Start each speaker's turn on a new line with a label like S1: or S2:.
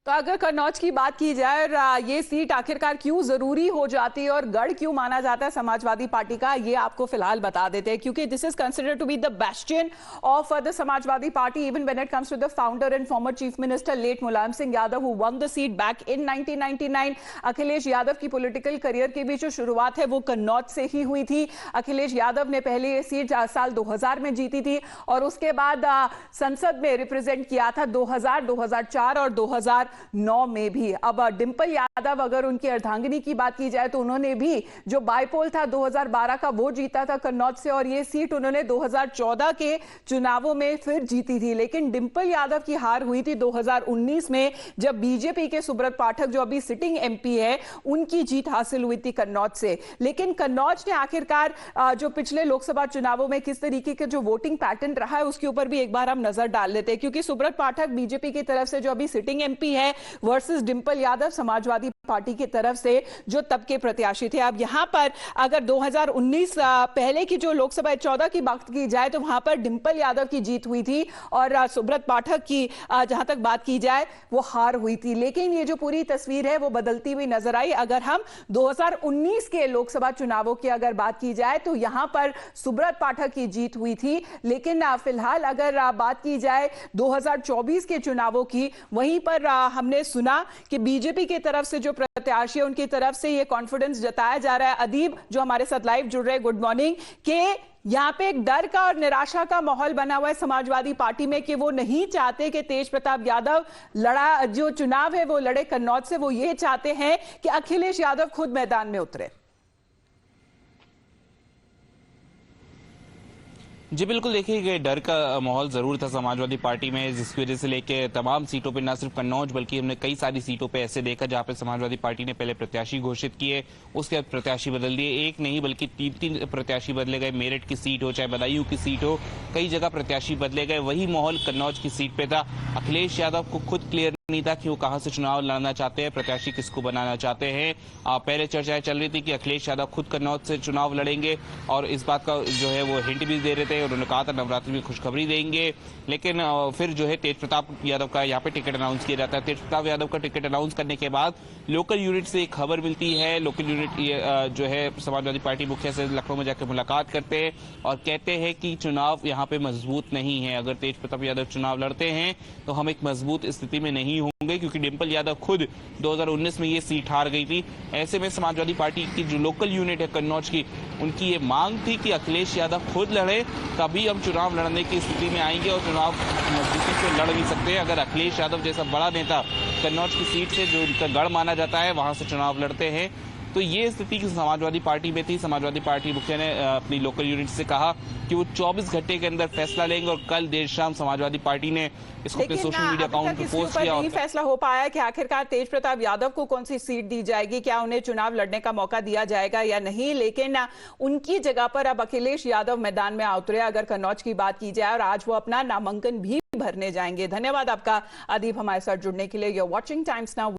S1: तो अगर कन्नौज की बात की जाए और ये सीट आखिरकार क्यों जरूरी हो जाती है और गढ़ क्यों माना जाता है समाजवादी पार्टी का, ये आपको फिलहाल बता देते हैं क्योंकि this is considered to be the bastion of the Samajwadi Party even when it comes to the founder and former chief minister late Mulayam Singh Yadav who won the seat back in 1999। Akhilesh Yadav की पॉलिटिकल करियर की भी जो शुरुआत है वो कन्नौज से ही हुई थी। अखिलेश यादव ने पहले ये सीट साल 2000 में जीती थी और उसके बाद संसद में रिप्रेजेंट किया था 2000, 2004 और 2009 में भी। अब डिंपल यादव, अगर उनकी अर्धांगिनी की बात की जाए तो उन्होंने भी जो बाईपोल था 2012 का वो जीता था कन्नौज से और ये सीट उन्होंने 2014 के चुनावों में फिर जीती थी। लेकिन डिंपल यादव की हार हुई थी 2019 में जब बीजेपी के सुब्रत पाठक जो अभी सिटिंग एमपी है उनकी जीत हासिल हुई थी कन्नौज से। लेकिन कन्नौज ने आखिरकार जो पिछले लोकसभा चुनावों में किस तरीके के जो वोटिंग पैटर्न रहा है उसके ऊपर भी एक बार हम नजर डाल लेते हैं क्योंकि सुब्रत पाठक बीजेपी की तरफ से जो अभी सिटिंग एमपी है वर्सेस डिंपल यादव समाजवादी पार्टी की तरफ से जो तब के प्रत्याशी थे। अब यहां पर अगर 2019 पहले की जो लोकसभा 14 की बात की जाए तो वहां पर डिंपल यादव की जीत हुई थी और सुब्रत पाठक की जहां तक बात की जाए वो हार हुई थी। लेकिन ये जो पूरी तस्वीर है वो बदलती हुई नजर आई। अगर हम 2019 के लोकसभा चुनावों की अगर बात की जाए तो यहां पर सुब्रत पाठक की जीत हुई थी। लेकिन फिलहाल अगर बात की जाए 2024 के चुनावों की, वहीं पर हमने सुना कि बीजेपी की तरफ से जो प्रत्याशी है उनकी तरफ से ये कॉन्फिडेंस जताया जा रहा है। अदीब जो हमारे साथ लाइव जुड़ रहे हैं, गुड मॉर्निंग, कि यहां पे एक डर का और निराशा का माहौल बना हुआ है समाजवादी पार्टी में कि वो नहीं चाहते कि तेज प्रताप यादव जो चुनाव है वो लड़े कन्नौज से, वो ये चाहते हैं कि अखिलेश यादव खुद मैदान में उतरे।
S2: जी बिल्कुल, देखिए ये डर का माहौल जरूर था समाजवादी पार्टी में, जिसकी वजह से लेके तमाम सीटों पे, न सिर्फ कन्नौज बल्कि हमने कई सारी सीटों पे ऐसे देखा जहां पे समाजवादी पार्टी ने पहले प्रत्याशी घोषित किए, उसके बाद प्रत्याशी बदल दिए। एक नहीं बल्कि तीन प्रत्याशी बदले गए। मेरठ की सीट हो चाहे बदायूं की सीट हो, कई जगह प्रत्याशी बदले गए। वही माहौल कन्नौज की सीट पे था। अखिलेश यादव को खुद क्लियर नहीं था कि वो कहां से चुनाव लड़ना चाहते हैं, प्रत्याशी किसको बनाना चाहते हैं। पहले चर्चाएं चल रही थी कि अखिलेश यादव खुद कन्नौज से चुनाव लड़ेंगे और इस बात का जो है वो हिंट भी दे रहे थे। उन्होंने कहा था नवरात्रि में खुशखबरी देंगे। लेकिन फिर जो है तेज प्रताप यादव का यहाँ पे टिकट अनाउंस किया जाता है। तेज प्रताप यादव का टिकट अनाउंस करने के बाद लोकल यूनिट से एक खबर मिलती है। लोकल यूनिट जो है समाजवादी पार्टी मुखिया से लखनऊ में जाकर मुलाकात करते हैं और कहते हैं कि चुनाव यहाँ पे मजबूत नहीं है। अगर तेज प्रताप यादव चुनाव लड़ते हैं तो हम एक मजबूत स्थिति में नहीं होंगे, क्योंकि डिंपल यादव खुद 2019 में ये सीट हार गई थी। ऐसे में समाजवादी पार्टी की जो लोकल यूनिट है कन्नौज की, उनकी ये मांग थी कि अखिलेश यादव खुद लड़े, तभी हम चुनाव लड़ने की स्थिति में आएंगे और चुनाव मजबूती से लड़ भी सकते हैं। अगर अखिलेश यादव जैसा बड़ा नेता कन्नौज की सीट से, जो उनका गढ़ माना जाता है, वहां से चुनाव लड़ते हैं, तो ये स्थिति समाजवादी पार्टी में थी। समाजवादी पार्टी मुखिया ने अपनी लोकल यूनिट से कहा कि वो 24 घंटे के अंदर फैसला लेंगे और कल देर शाम समाजवादी पार्टी ने इसको अपने सोशल मीडिया अकाउंट पर पोस्ट किया।
S1: नहीं फैसला हो पाया कि आखिरकार तेज प्रताप यादव को कौन सी सीट दी जाएगी, क्या उन्हें चुनाव लड़ने का मौका दिया जाएगा या नहीं। लेकिन उनकी जगह पर अब अखिलेश यादव मैदान में उतरे अगर कन्नौज की बात की जाए और आज वो अपना नामांकन भी भरने जाएंगे। धन्यवाद आपका अदीब हमारे साथ जुड़ने के लिए। You are watching Times now.